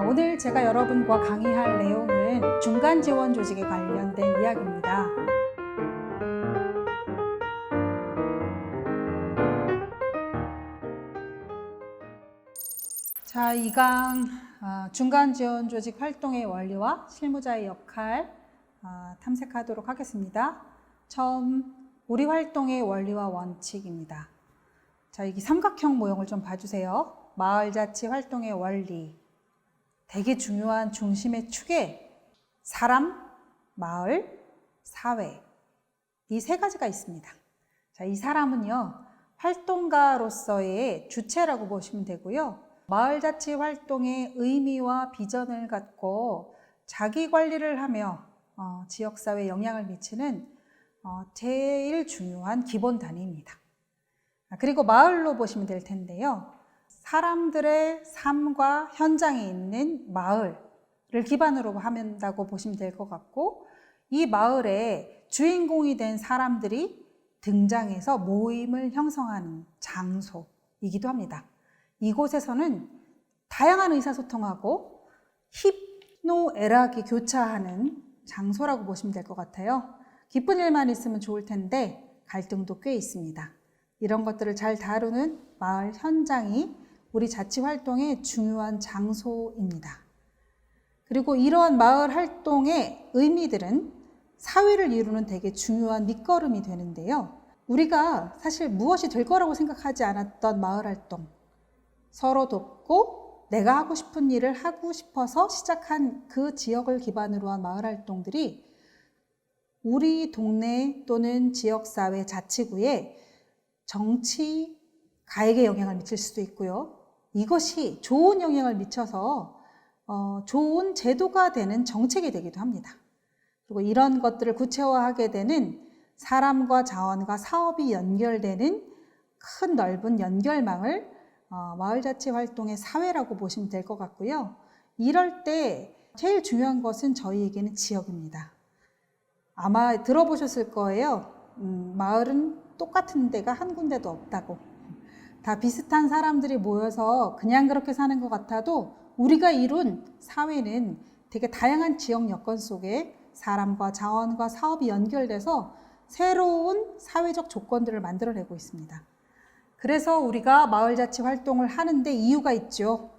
오늘 제가 여러분과 강의할 내용은 중간 지원 조직에 관련된 이야기입니다. 자, 2강 중간 지원 조직 활동의 원리와 실무자의 역할 탐색하도록 하겠습니다. 처음 우리 활동의 원리와 원칙입니다. 자, 여기 삼각형 모형을 좀 봐주세요. 마을자치 활동의 원리. 되게 중요한 중심의 축에 사람, 마을, 사회 이 세 가지가 있습니다. 자, 이 사람은요 활동가로서의 주체라고 보시면 되고요. 마을자치 활동의 의미와 비전을 갖고 자기 관리를 하며 지역사회에 영향을 미치는 제일 중요한 기본 단위입니다. 그리고 마을로 보시면 될 텐데요. 사람들의 삶과 현장에 있는 마을을 기반으로 한다고 보시면 될 것 같고, 이 마을에 주인공이 된 사람들이 등장해서 모임을 형성하는 장소이기도 합니다. 이곳에서는 다양한 의사소통하고 희노애락이 교차하는 장소라고 보시면 될 것 같아요. 기쁜 일만 있으면 좋을 텐데 갈등도 꽤 있습니다. 이런 것들을 잘 다루는 마을 현장이 우리 자치활동의 중요한 장소입니다. 그리고 이러한 마을 활동의 의미들은 사회를 이루는 되게 중요한 밑거름이 되는데요. 우리가 사실 무엇이 될 거라고 생각하지 않았던 마을 활동, 서로 돕고 내가 하고 싶은 일을 하고 싶어서 시작한 그 지역을 기반으로 한 마을 활동들이 우리 동네 또는 지역사회 자치구에 정치, 가액에 영향을 미칠 수도 있고요. 이것이 좋은 영향을 미쳐서 좋은 제도가 되는 정책이 되기도 합니다. 그리고 이런 것들을 구체화하게 되는 사람과 자원과 사업이 연결되는 큰 넓은 연결망을 마을자치활동의 사회라고 보시면 될 것 같고요. 이럴 때 제일 중요한 것은 저희에게는 지역입니다. 아마 들어보셨을 거예요. 마을은 똑같은 데가 한 군데도 없다고. 다 비슷한 사람들이 모여서 그냥 그렇게 사는 것 같아도 우리가 이룬 사회는 되게 다양한 지역 여건 속에 사람과 자원과 사업이 연결돼서 새로운 사회적 조건들을 만들어내고 있습니다. 그래서 우리가 마을자치 활동을 하는데 이유가 있죠.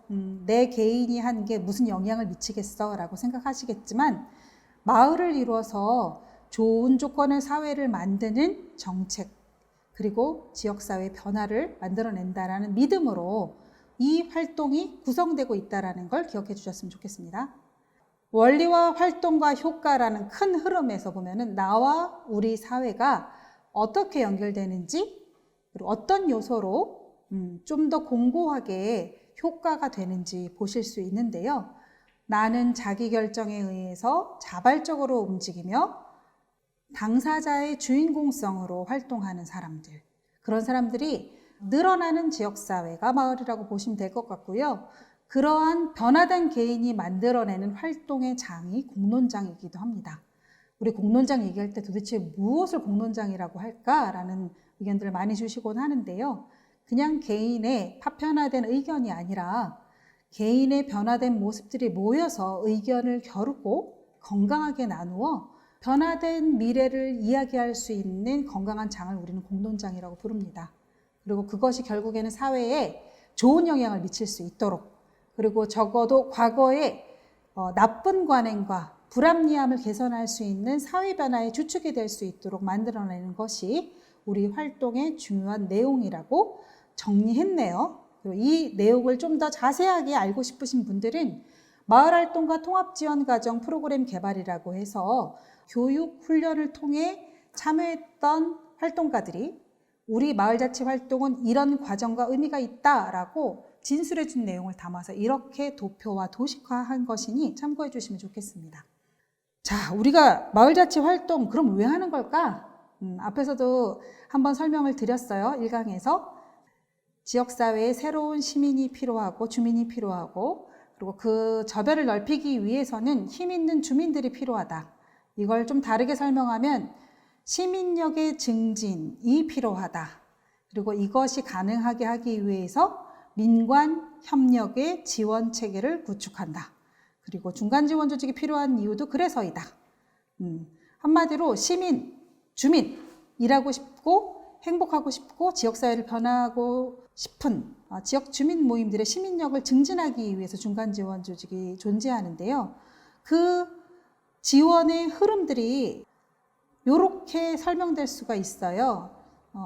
내 개인이 한 게 무슨 영향을 미치겠어 라고 생각하시겠지만, 마을을 이루어서 좋은 조건의 사회를 만드는 정책, 그리고 지역사회 변화를 만들어낸다라는 믿음으로 이 활동이 구성되고 있다는 걸 기억해 주셨으면 좋겠습니다. 원리와 활동과 효과라는 큰 흐름에서 보면은 나와 우리 사회가 어떻게 연결되는지, 그리고 어떤 요소로 좀 더 공고하게 효과가 되는지 보실 수 있는데요. 나는 자기 결정에 의해서 자발적으로 움직이며 당사자의 주인공성으로 활동하는 사람들, 그런 사람들이 늘어나는 지역사회가 마을이라고 보시면 될 것 같고요. 그러한 변화된 개인이 만들어내는 활동의 장이 공론장이기도 합니다. 우리 공론장 얘기할 때 도대체 무엇을 공론장이라고 할까라는 의견들을 많이 주시곤 하는데요. 그냥 개인의 파편화된 의견이 아니라 개인의 변화된 모습들이 모여서 의견을 겨루고 건강하게 나누어 변화된 미래를 이야기할 수 있는 건강한 장을 우리는 공론장이라고 부릅니다. 그리고 그것이 결국에는 사회에 좋은 영향을 미칠 수 있도록, 그리고 적어도 과거에 나쁜 관행과 불합리함을 개선할 수 있는 사회 변화의 주축이 될 수 있도록 만들어내는 것이 우리 활동의 중요한 내용이라고 정리했네요. 그리고 이 내용을 좀 더 자세하게 알고 싶으신 분들은 마을활동과 통합지원과정 프로그램 개발이라고 해서 교육 훈련을 통해 참여했던 활동가들이 우리 마을자치 활동은 이런 과정과 의미가 있다라고 진술해 준 내용을 담아서 이렇게 도표와 도식화한 것이니 참고해 주시면 좋겠습니다. 자, 우리가 마을자치 활동 그럼 왜 하는 걸까? 앞에서도 한번 설명을 드렸어요. 1강에서 지역사회에 새로운 시민이 필요하고 주민이 필요하고, 그리고 그 저변을 넓히기 위해서는 힘 있는 주민들이 필요하다. 이걸 좀 다르게 설명하면 시민력의 증진이 필요하다. 그리고 이것이 가능하게 하기 위해서 민관, 협력의 지원 체계를 구축한다. 그리고 중간 지원 조직이 필요한 이유도 그래서이다. 한마디로 시민, 주민, 일하고 싶고 행복하고 싶고 지역사회를 변화하고 싶은 지역 주민 모임들의 시민력을 증진하기 위해서 중간 지원 조직이 존재하는데요. 그 지원의 흐름들이 이렇게 설명될 수가 있어요.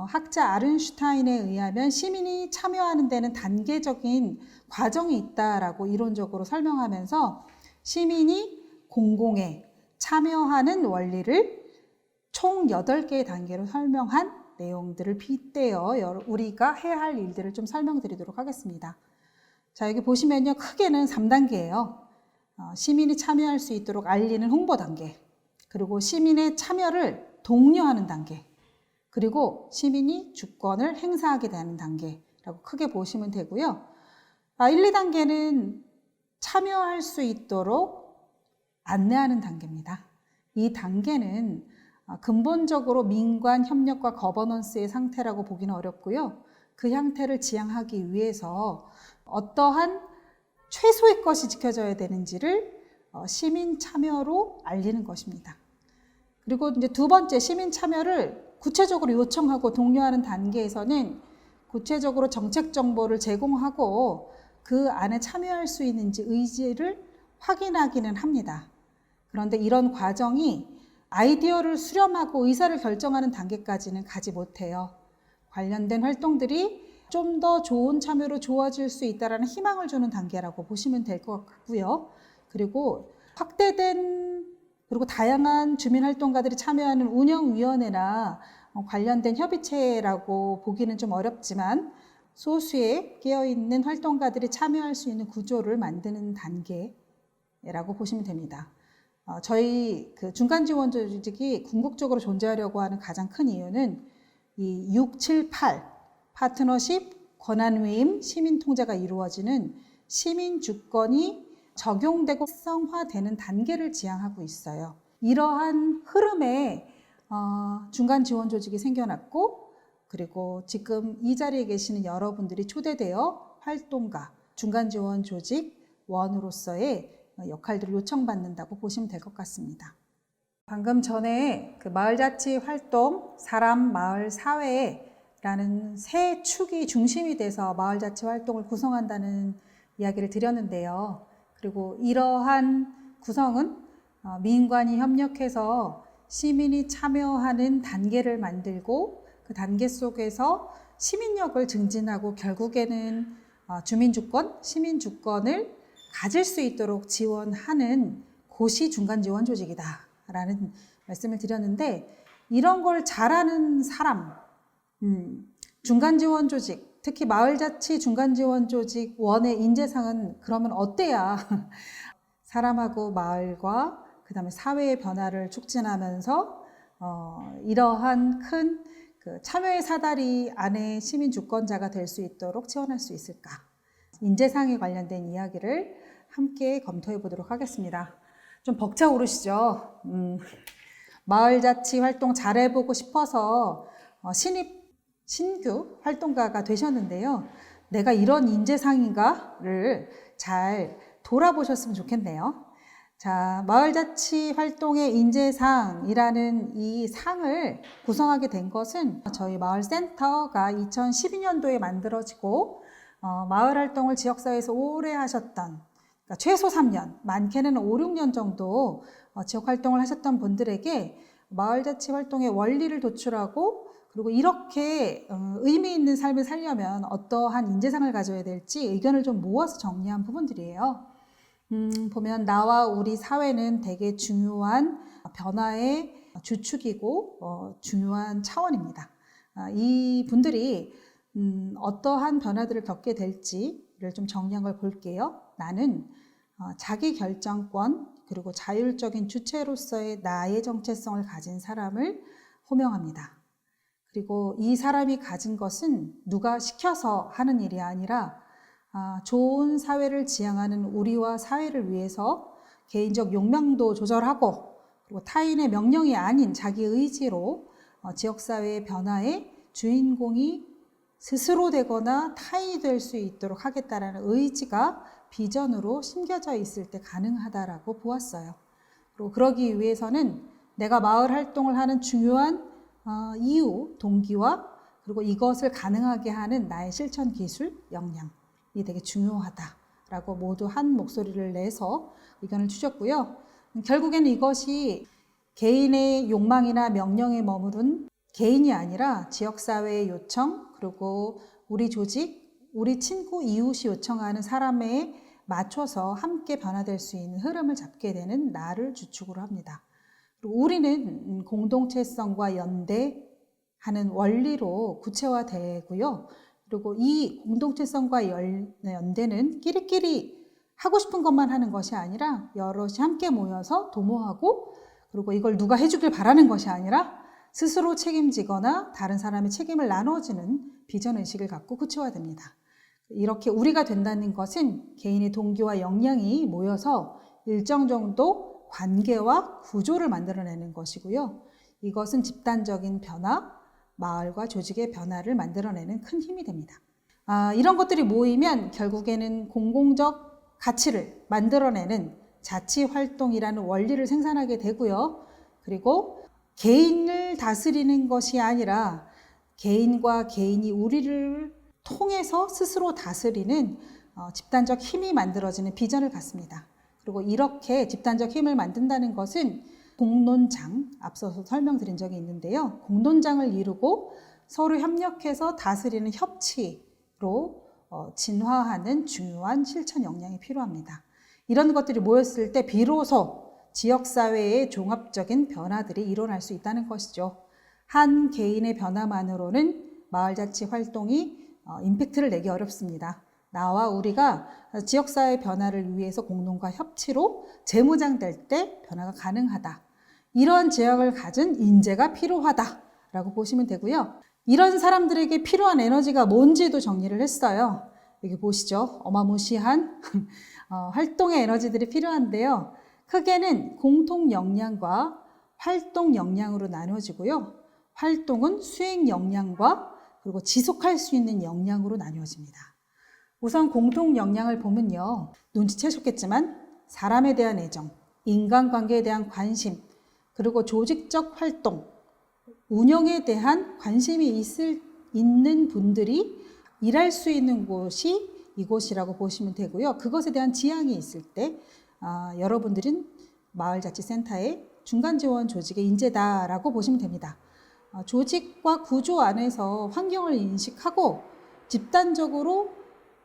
학자 아른슈타인에 의하면 시민이 참여하는 데는 단계적인 과정이 있다라고 이론적으로 설명하면서 시민이 공공에 참여하는 원리를 총 8개의 단계로 설명한 내용들을 빗대어 우리가 해야 할 일들을 좀 설명드리도록 하겠습니다. 자, 여기 보시면요. 크게는 3단계예요. 시민이 참여할 수 있도록 알리는 홍보 단계, 그리고 시민의 참여를 독려하는 단계, 그리고 시민이 주권을 행사하게 되는 단계라고 크게 보시면 되고요. 1, 2단계는 참여할 수 있도록 안내하는 단계입니다. 이 단계는 근본적으로 민관 협력과 거버넌스의 상태라고 보기는 어렵고요. 그 형태를 지향하기 위해서 어떠한 최소의 것이 지켜져야 되는지를 시민 참여로 알리는 것입니다. 그리고 이제 두 번째, 시민 참여를 구체적으로 요청하고 독려하는 단계에서는 구체적으로 정책 정보를 제공하고 그 안에 참여할 수 있는지 의지를 확인하기는 합니다. 그런데 이런 과정이 아이디어를 수렴하고 의사를 결정하는 단계까지는 가지 못해요. 관련된 활동들이 좀 더 좋은 참여로 좋아질 수 있다는 희망을 주는 단계라고 보시면 될 것 같고요. 그리고 확대된 그리고 다양한 주민활동가들이 참여하는 운영위원회나 관련된 협의체라고 보기는 좀 어렵지만 소수의 깨어있는 활동가들이 참여할 수 있는 구조를 만드는 단계라고 보시면 됩니다. 저희 그 중간지원 조직이 궁극적으로 존재하려고 하는 가장 큰 이유는 이 6, 7, 8 파트너십, 권한위임, 시민통제가 이루어지는 시민주권이 적용되고 활성화되는 단계를 지향하고 있어요. 이러한 흐름에 중간지원 조직이 생겨났고, 그리고 지금 이 자리에 계시는 여러분들이 초대되어 활동가, 중간지원 조직 원으로서의 역할들을 요청받는다고 보시면 될 것 같습니다. 방금 전에 그 마을자치 활동, 사람, 마을, 사회라는 세 축이 중심이 돼서 마을자치 활동을 구성한다는 이야기를 드렸는데요. 그리고 이러한 구성은 민관이 협력해서 시민이 참여하는 단계를 만들고 그 단계 속에서 시민력을 증진하고 결국에는 주민주권, 시민주권을 가질 수 있도록 지원하는 곳이 중간지원조직이다 라는 말씀을 드렸는데, 이런 걸 잘하는 사람, 중간지원조직, 특히 마을자치 중간지원조직 원의 인재상은 그러면 어때야 사람하고 마을과 그 다음에 사회의 변화를 촉진하면서 이러한 큰 그 참여의 사다리 안에 시민주권자가 될 수 있도록 지원할 수 있을까? 인재상에 관련된 이야기를 함께 검토해 보도록 하겠습니다. 좀 벅차오르시죠? 마을자치 활동 잘해보고 싶어서 신규 활동가가 되셨는데요. 내가 이런 인재상인가를 잘 돌아보셨으면 좋겠네요. 자, 마을자치 활동의 인재상이라는 이 상을 구성하게 된 것은 저희 마을센터가 2012년도에 만들어지고 마을 활동을 지역사회에서 오래 하셨던, 그러니까 최소 3년, 많게는 5, 6년 정도 지역활동을 하셨던 분들에게 마을자치 활동의 원리를 도출하고, 그리고 이렇게 의미 있는 삶을 살려면 어떠한 인재상을 가져야 될지 의견을 좀 모아서 정리한 부분들이에요. 보면 나와 우리 사회는 되게 중요한 변화의 주축이고 중요한 차원입니다. 이 분들이 어떠한 변화들을 겪게 될지를 좀 정리한 걸 볼게요. 나는 자기 결정권 그리고 자율적인 주체로서의 나의 정체성을 가진 사람을 호명합니다. 그리고 이 사람이 가진 것은 누가 시켜서 하는 일이 아니라 좋은 사회를 지향하는 우리와 사회를 위해서 개인적 욕망도 조절하고, 그리고 타인의 명령이 아닌 자기 의지로 지역사회의 변화의 주인공이 스스로 되거나 타인이 될 수 있도록 하겠다라는 의지가 비전으로 심겨져 있을 때 가능하다라고 보았어요. 그리고 그러기 위해서는 내가 마을 활동을 하는 중요한 이유, 동기와 그리고 이것을 가능하게 하는 나의 실천 기술, 역량이 되게 중요하다라고 모두 한 목소리를 내서 의견을 주셨고요. 결국에는 이것이 개인의 욕망이나 명령에 머무른 개인이 아니라 지역사회의 요청, 그리고 우리 조직, 우리 친구, 이웃이 요청하는 사람에 맞춰서 함께 변화될 수 있는 흐름을 잡게 되는 나를 주축으로 합니다. 그리고 우리는 공동체성과 연대하는 원리로 구체화되고요. 그리고 이 공동체성과 연대는 끼리끼리 하고 싶은 것만 하는 것이 아니라 여럿이 함께 모여서 도모하고, 그리고 이걸 누가 해주길 바라는 것이 아니라 스스로 책임지거나 다른 사람의 책임을 나눠주는 비전의식을 갖고 구체화됩니다. 이렇게 우리가 된다는 것은 개인의 동기와 역량이 모여서 일정 정도 관계와 구조를 만들어내는 것이고요. 이것은 집단적인 변화, 마을과 조직의 변화를 만들어내는 큰 힘이 됩니다. 이런 것들이 모이면 결국에는 공공적 가치를 만들어내는 자치활동이라는 원리를 생산하게 되고요. 그리고 개인을 다스리는 것이 아니라 개인과 개인이 우리를 통해서 스스로 다스리는 집단적 힘이 만들어지는 비전을 갖습니다. 그리고 이렇게 집단적 힘을 만든다는 것은 공론장, 앞서서 설명드린 적이 있는데요. 공론장을 이루고 서로 협력해서 다스리는 협치로 진화하는 중요한 실천 역량이 필요합니다. 이런 것들이 모였을 때 비로소 지역사회의 종합적인 변화들이 일어날 수 있다는 것이죠. 한 개인의 변화만으로는 마을자치 활동이 임팩트를 내기 어렵습니다. 나와 우리가 지역사회 변화를 위해서 공동과 협치로 재무장될 때 변화가 가능하다. 이런 지역을 가진 인재가 필요하다라고 보시면 되고요. 이런 사람들에게 필요한 에너지가 뭔지도 정리를 했어요. 여기 보시죠. 어마무시한 활동의 에너지들이 필요한데요. 크게는 공통 역량과 활동 역량으로 나누어지고요. 활동은 수행 역량과 그리고 지속할 수 있는 역량으로 나누어집니다. 우선 공통 역량을 보면요. 눈치채셨겠지만 사람에 대한 애정, 인간관계에 대한 관심, 그리고 조직적 활동, 운영에 대한 관심이 있는 분들이 일할 수 있는 곳이 이곳이라고 보시면 되고요. 그것에 대한 지향이 있을 때 여러분들은 마을자치센터의 중간지원 조직의 인재다라고 보시면 됩니다. 조직과 구조 안에서 환경을 인식하고 집단적으로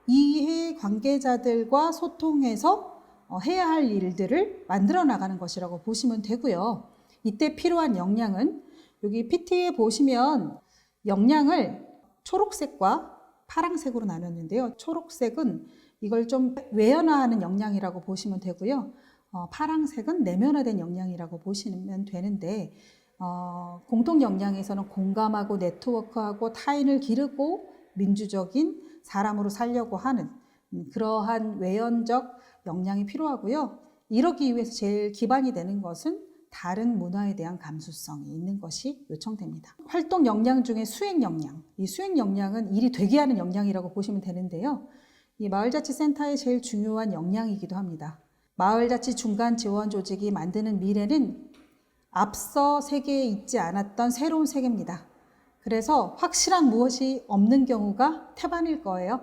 이해 관계자들과 소통해서 해야 할 일들을 만들어 나가는 것이라고 보시면 되고요. 이때 필요한 역량은 여기 PT에 보시면 역량을 초록색과 파랑색으로 나눴는데요. 초록색은 이걸 좀 외연화하는 역량이라고 보시면 되고요. 파랑색은 내면화된 역량이라고 보시면 되는데 공통 역량에서는 공감하고 네트워크하고 타인을 기르고 민주적인 사람으로 살려고 하는 그러한 외연적 역량이 필요하고요. 이러기 위해서 제일 기반이 되는 것은 다른 문화에 대한 감수성이 있는 것이 요청됩니다. 활동 역량 중에 수행 역량, 이 수행 역량은 일이 되게 하는 역량이라고 보시면 되는데요. 이 마을자치센터의 제일 중요한 역량이기도 합니다. 마을자치 중간 지원 조직이 만드는 미래는 앞서 세계에 있지 않았던 새로운 세계입니다. 그래서 확실한 무엇이 없는 경우가 태반일 거예요.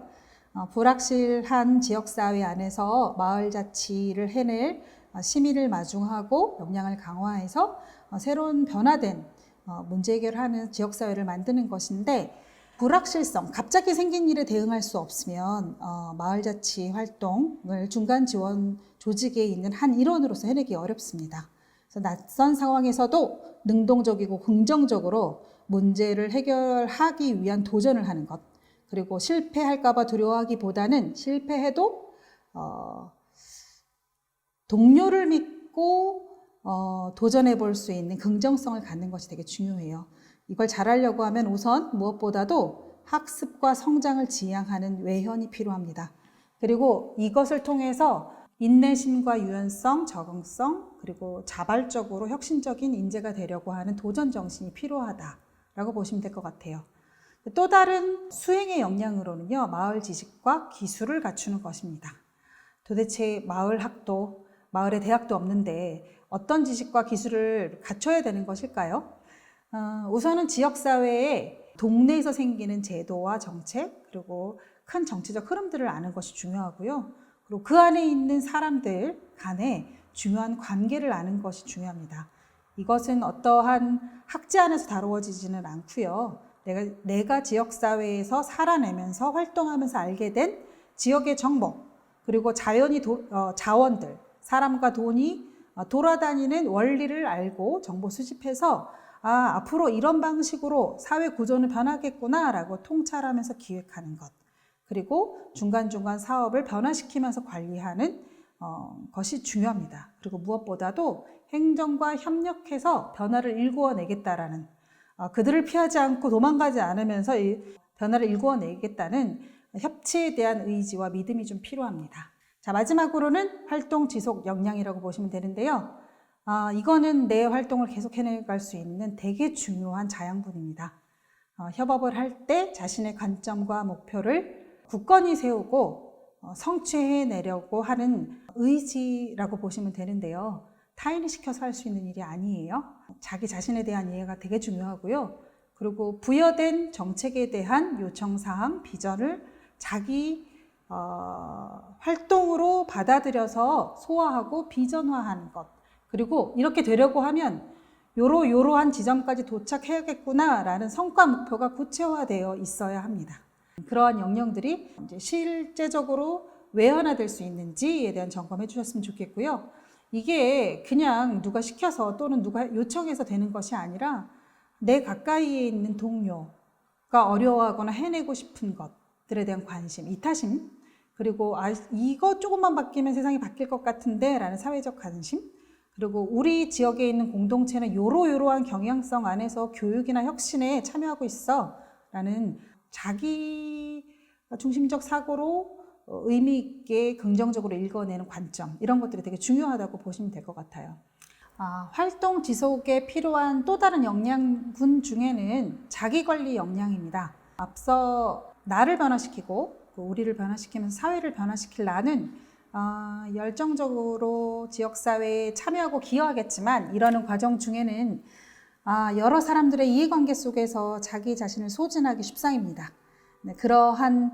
불확실한 지역사회 안에서 마을자치를 해낼 시민을 마중하고 역량을 강화해서 새로운 변화된 문제 해결하는 지역사회를 만드는 것인데, 불확실성, 갑자기 생긴 일에 대응할 수 없으면 마을자치 활동을 중간 지원 조직에 있는 한 일원으로서 해내기 어렵습니다. 그래서 낯선 상황에서도 능동적이고 긍정적으로 문제를 해결하기 위한 도전을 하는 것, 그리고 실패할까 봐 두려워하기보다는 실패해도 동료를 믿고 도전해 볼 수 있는 긍정성을 갖는 것이 되게 중요해요. 이걸 잘하려고 하면 우선 무엇보다도 학습과 성장을 지향하는 외현이 필요합니다. 그리고 이것을 통해서 인내심과 유연성, 적응성, 그리고 자발적으로 혁신적인 인재가 되려고 하는 도전 정신이 필요하다라고 보시면 될 것 같아요. 또 다른 수행의 역량으로는요, 마을 지식과 기술을 갖추는 것입니다. 도대체 마을 학도, 마을에 대학도 없는데 어떤 지식과 기술을 갖춰야 되는 것일까요? 우선은 지역사회에 동네에서 생기는 제도와 정책, 그리고 큰 정치적 흐름들을 아는 것이 중요하고요. 그리고 그 안에 있는 사람들 간에 중요한 관계를 아는 것이 중요합니다. 이것은 어떠한 학제 안에서 다루어지지는 않고요. 내가 지역사회에서 살아내면서 활동하면서 알게 된 지역의 정보, 그리고 자원들, 사람과 돈이 돌아다니는 원리를 알고 정보 수집해서 앞으로 이런 방식으로 사회 구조는 변하겠구나 라고 통찰하면서 기획하는 것, 그리고 중간중간 사업을 변화시키면서 관리하는 것이 중요합니다. 그리고 무엇보다도 행정과 협력해서 변화를 일구어내겠다라는, 그들을 피하지 않고 도망가지 않으면서 이 변화를 일구어내겠다는 협치에 대한 의지와 믿음이 좀 필요합니다. 자, 마지막으로는 활동 지속 역량이라고 보시면 되는데요. 이거는 내 활동을 계속 해나갈 수 있는 되게 중요한 자양분입니다. 협업을 할 때 자신의 관점과 목표를 굳건히 세우고 성취해내려고 하는 의지라고 보시면 되는데요. 타인이 시켜서 할 수 있는 일이 아니에요. 자기 자신에 대한 이해가 되게 중요하고요. 그리고 부여된 정책에 대한 요청사항, 비전을 자기 활동으로 받아들여서 소화하고 비전화하는 것. 그리고 이렇게 되려고 하면 요러한 지점까지 도착해야겠구나 라는 성과 목표가 구체화되어 있어야 합니다. 그러한 역량들이 이제 실제적으로 외연화될 수 있는지에 대한 점검해 주셨으면 좋겠고요. 이게 그냥 누가 시켜서 또는 누가 요청해서 되는 것이 아니라 내 가까이에 있는 동료가 어려워하거나 해내고 싶은 것들에 대한 관심, 이타심, 그리고 이거 조금만 바뀌면 세상이 바뀔 것 같은데 라는 사회적 관심, 그리고 우리 지역에 있는 공동체는 요러한 경향성 안에서 교육이나 혁신에 참여하고 있어 라는 자기 중심적 사고로 의미 있게 긍정적으로 읽어내는 관점, 이런 것들이 되게 중요하다고 보시면 될 것 같아요. 활동 지속에 필요한 또 다른 역량군 중에는 자기관리 역량입니다. 앞서 나를 변화시키고 우리를 변화시키면서 사회를 변화시킬 나는 열정적으로 지역사회에 참여하고 기여하겠지만 이러는 과정 중에는 여러 사람들의 이해관계 속에서 자기 자신을 소진하기 십상입니다. 네, 그러한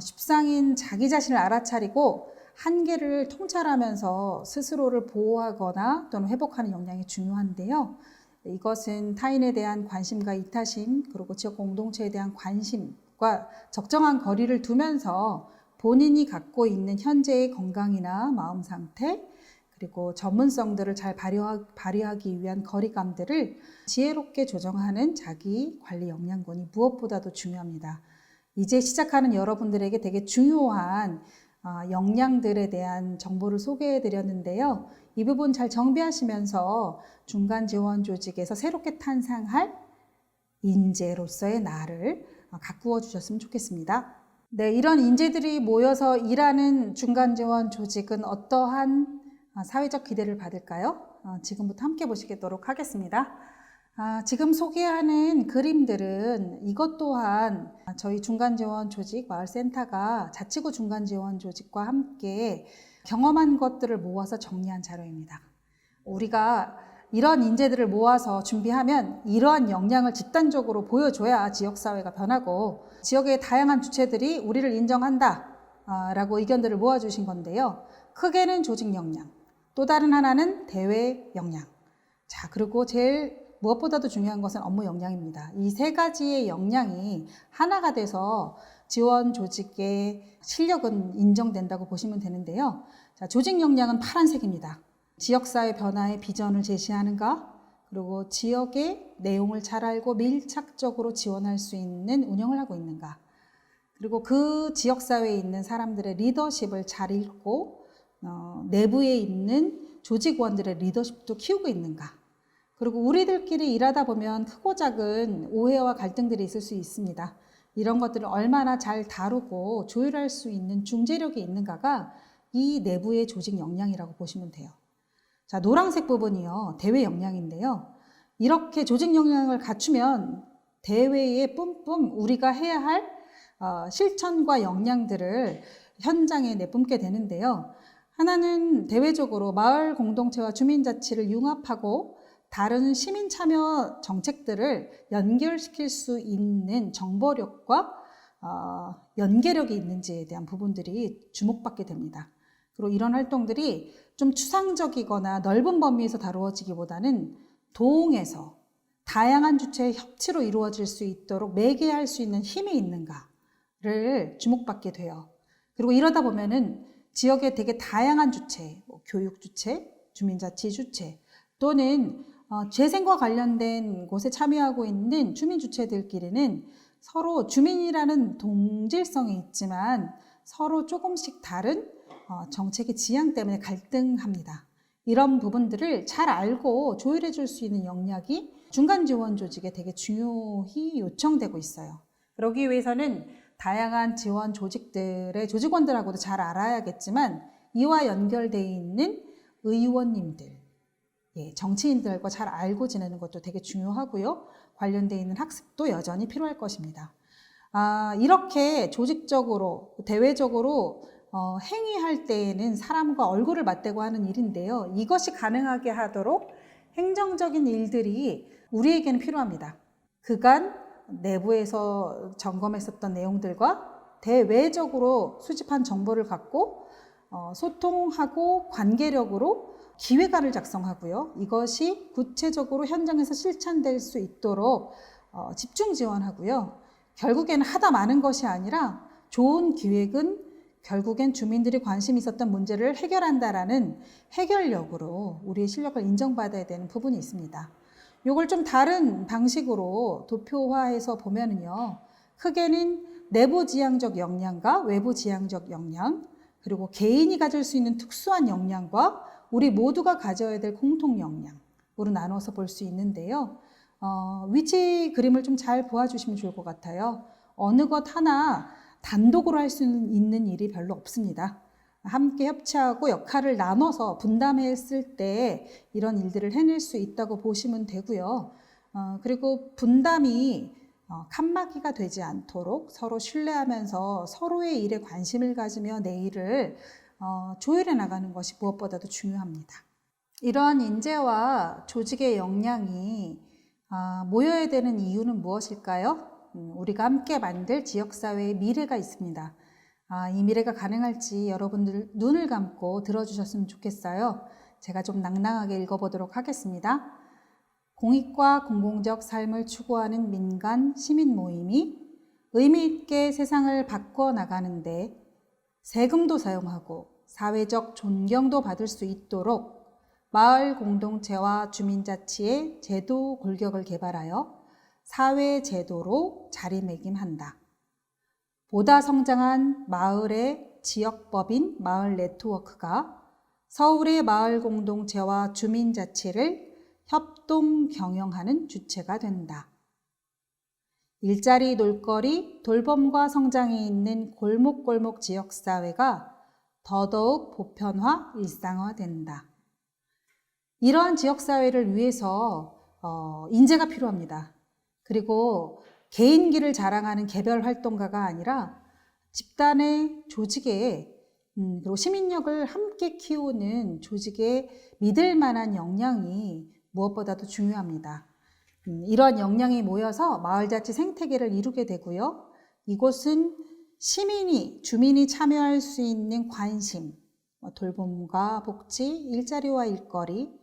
십상인 자기 자신을 알아차리고 한계를 통찰하면서 스스로를 보호하거나 또는 회복하는 역량이 중요한데요. 이것은 타인에 대한 관심과 이타심, 그리고 지역 공동체에 대한 관심과 적정한 거리를 두면서 본인이 갖고 있는 현재의 건강이나 마음 상태, 그리고 전문성들을 잘 발휘하기 위한 거리감들을 지혜롭게 조정하는 자기 관리 역량군이 무엇보다도 중요합니다. 이제 시작하는 여러분들에게 되게 중요한 역량들에 대한 정보를 소개해 드렸는데요. 이 부분 잘 정비하시면서 중간 지원 조직에서 새롭게 탄생할 인재로서의 나를 가꾸어 주셨으면 좋겠습니다. 네, 이런 인재들이 모여서 일하는 중간 지원 조직은 어떠한 사회적 기대를 받을까요? 지금부터 함께 보시도록 하겠습니다. 지금 소개하는 그림들은 이것 또한 저희 중간지원조직 마을센터가 자치구 중간지원조직과 함께 경험한 것들을 모아서 정리한 자료입니다. 우리가 이런 인재들을 모아서 준비하면 이러한 역량을 집단적으로 보여줘야 지역사회가 변하고 지역의 다양한 주체들이 우리를 인정한다 라고 의견들을 모아주신 건데요. 크게는 조직 역량, 또 다른 하나는 대외 역량, 자, 그리고 제일 무엇보다도 중요한 것은 업무 역량입니다. 이 세 가지의 역량이 하나가 돼서 지원 조직의 실력은 인정된다고 보시면 되는데요. 자, 조직 역량은 파란색입니다. 지역사회 변화의 비전을 제시하는가, 그리고 지역의 내용을 잘 알고 밀착적으로 지원할 수 있는 운영을 하고 있는가, 그리고 그 지역사회에 있는 사람들의 리더십을 잘 읽고 내부에 있는 조직원들의 리더십도 키우고 있는가, 그리고 우리들끼리 일하다 보면 크고 작은 오해와 갈등들이 있을 수 있습니다. 이런 것들을 얼마나 잘 다루고 조율할 수 있는 중재력이 있는가가 이 내부의 조직 역량이라고 보시면 돼요. 자, 노란색 부분이요, 대외 역량인데요. 이렇게 조직 역량을 갖추면 대외에 뿜뿜 우리가 해야 할 실천과 역량들을 현장에 내뿜게 되는데요. 하나는 대외적으로 마을 공동체와 주민자치를 융합하고 다른 시민 참여 정책들을 연결시킬 수 있는 정보력과 연계력이 있는지에 대한 부분들이 주목받게 됩니다. 그리고 이런 활동들이 좀 추상적이거나 넓은 범위에서 다루어지기보다는 도움에서 다양한 주체의 협치로 이루어질 수 있도록 매개할 수 있는 힘이 있는가를 주목받게 돼요. 그리고 이러다 보면은 지역의 되게 다양한 주체, 교육 주체, 주민자치 주체 또는 재생과 관련된 곳에 참여하고 있는 주민 주체들끼리는 서로 주민이라는 동질성이 있지만 서로 조금씩 다른 정책의 지향 때문에 갈등합니다. 이런 부분들을 잘 알고 조율해 줄 수 있는 역량이 중간 지원 조직에 되게 중요히 요청되고 있어요. 그러기 위해서는 다양한 지원 조직들의 조직원들하고도 잘 알아야겠지만 이와 연결되어 있는 의원님들, 정치인들과 잘 알고 지내는 것도 되게 중요하고요. 관련되어 있는 학습도 여전히 필요할 것입니다. 이렇게 조직적으로, 대외적으로 행위할 때에는 사람과 얼굴을 맞대고 하는 일인데요. 이것이 가능하게 하도록 행정적인 일들이 우리에게는 필요합니다. 그간 내부에서 점검했었던 내용들과 대외적으로 수집한 정보를 갖고 소통하고 관계력으로 기획안을 작성하고요. 이것이 구체적으로 현장에서 실천될 수 있도록 집중 지원하고요. 결국에는 하다 마는 것이 아니라 좋은 기획은 결국엔 주민들이 관심 있었던 문제를 해결한다라는 해결력으로 우리의 실력을 인정받아야 되는 부분이 있습니다. 이걸 좀 다른 방식으로 도표화해서 보면은요, 크게는 내부 지향적 역량과 외부 지향적 역량, 그리고 개인이 가질 수 있는 특수한 역량과 우리 모두가 가져야 될 공통 역량으로 나눠서 볼 수 있는데요. 위치 그림을 좀 잘 보아주시면 좋을 것 같아요. 어느 것 하나 단독으로 할 수 있는 일이 별로 없습니다. 함께 협치하고 역할을 나눠서 분담했을 때 이런 일들을 해낼 수 있다고 보시면 되고요. 그리고 분담이 칸막이가 되지 않도록 서로 신뢰하면서 서로의 일에 관심을 가지며 내 일을 조율해 나가는 것이 무엇보다도 중요합니다. 이러한 인재와 조직의 역량이 모여야 되는 이유는 무엇일까요? 우리가 함께 만들 지역사회의 미래가 있습니다. 이 미래가 가능할지 여러분들 눈을 감고 들어주셨으면 좋겠어요. 제가 좀 낭낭하게 읽어보도록 하겠습니다. 공익과 공공적 삶을 추구하는 민간 시민 모임이 의미 있게 세상을 바꿔나가는데 세금도 사용하고 사회적 존경도 받을 수 있도록 마을 공동체와 주민자치의 제도 골격을 개발하여 사회 제도로 자리매김한다. 보다 성장한 마을의 지역법인 마을 네트워크가 서울의 마을 공동체와 주민자치를 협동 경영하는 주체가 된다. 일자리, 놀거리, 돌봄과 성장이 있는 골목골목 지역사회가 더더욱 보편화, 일상화된다. 이러한 지역사회를 위해서 인재가 필요합니다. 그리고 개인기를 자랑하는 개별 활동가가 아니라 집단의 조직에 그리고 시민력을 함께 키우는 조직에 믿을 만한 역량이 무엇보다도 중요합니다. 이러한 역량이 모여서 마을자치 생태계를 이루게 되고요. 이곳은 시민이, 주민이 참여할 수 있는 관심, 돌봄과 복지, 일자리와 일거리,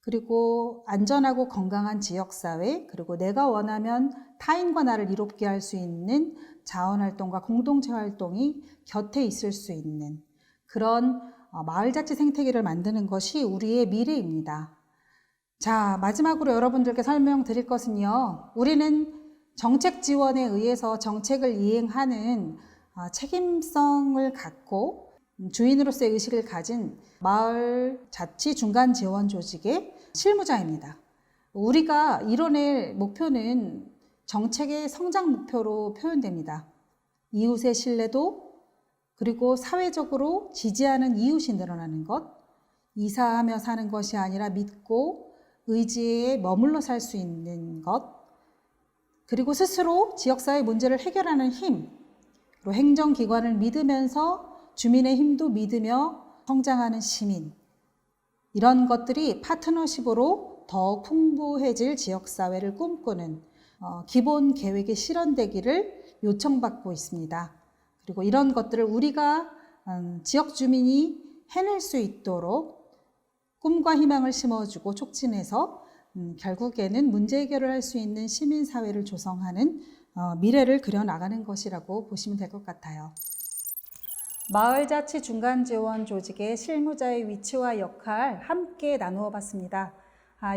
그리고 안전하고 건강한 지역사회, 그리고 내가 원하면 타인과 나를 이롭게 할 수 있는 자원활동과 공동체 활동이 곁에 있을 수 있는 그런 마을자치 생태계를 만드는 것이 우리의 미래입니다. 자, 마지막으로 여러분들께 설명드릴 것은요. 우리는 정책 지원에 의해서 정책을 이행하는 책임성을 갖고 주인으로서의 의식을 가진 마을 자치 중간 지원 조직의 실무자입니다. 우리가 이뤄낼 목표는 정책의 성장 목표로 표현됩니다. 이웃의 신뢰도, 그리고 사회적으로 지지하는 이웃이 늘어나는 것, 이사하며 사는 것이 아니라 믿고 의지에 머물러 살 수 있는 것, 그리고 스스로 지역사회 문제를 해결하는 힘, 그리고 행정기관을 믿으면서 주민의 힘도 믿으며 성장하는 시민, 이런 것들이 파트너십으로 더욱 풍부해질 지역사회를 꿈꾸는 기본 계획이 실현되기를 요청받고 있습니다. 그리고 이런 것들을 우리가 지역 주민이 해낼 수 있도록 꿈과 희망을 심어주고 촉진해서 결국에는 문제 해결을 할 수 있는 시민사회를 조성하는 미래를 그려나가는 것이라고 보시면 될 것 같아요. 마을자치 중간지원 조직의 실무자의 위치와 역할 함께 나누어 봤습니다.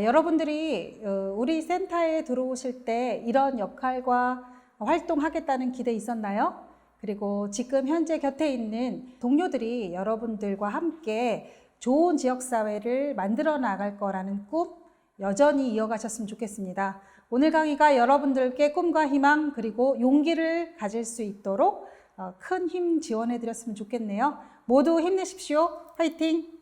여러분들이 우리 센터에 들어오실 때 이런 역할과 활동하겠다는 기대 있었나요? 그리고 지금 현재 곁에 있는 동료들이 여러분들과 함께 좋은 지역사회를 만들어 나갈 거라는 꿈 여전히 이어가셨으면 좋겠습니다. 오늘 강의가 여러분들께 꿈과 희망 그리고 용기를 가질 수 있도록 큰 힘 지원해 드렸으면 좋겠네요. 모두 힘내십시오. 화이팅!